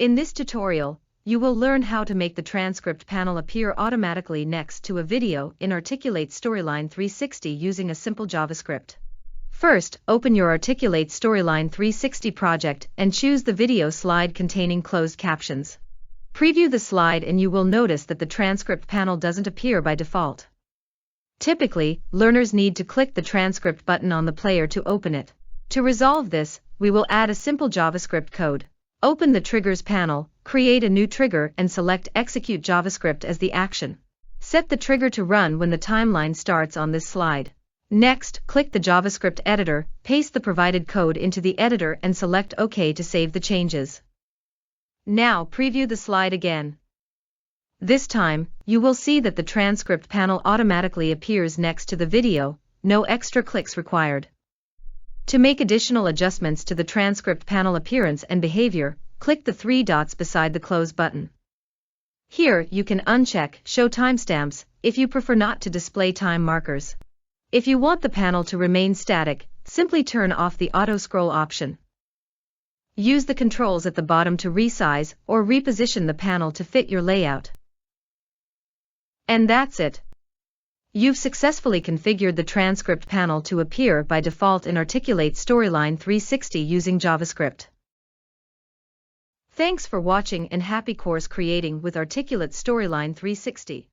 In this tutorial, you will learn how to make the transcript panel appear automatically next to a video in Articulate Storyline 360 using a simple JavaScript. First, open your Articulate Storyline 360 project and choose the video slide containing closed captions. Preview the slide and you will notice that the transcript panel doesn't appear by default. Typically, learners need to click the transcript button on the player to open it. To resolve this, we will add a simple JavaScript code. Open the Triggers panel, create a new trigger and select Execute JavaScript as the action. Set the trigger to run when the timeline starts on this slide. Next, click the JavaScript editor, paste the provided code into the editor and select OK to save the changes. Now preview the slide again. This time, you will see that the transcript panel automatically appears next to the video, no extra clicks required. To make additional adjustments to the transcript panel appearance and behavior, click the three dots beside the Close button. Here, you can uncheck Show Timestamps if you prefer not to display time markers. If you want the panel to remain static, simply turn off the Auto Scroll option. Use the controls at the bottom to resize or reposition the panel to fit your layout. And that's it. You've successfully configured the transcript panel to appear by default in Articulate Storyline 360 using JavaScript. Thanks for watching and happy course creating with Articulate Storyline 360.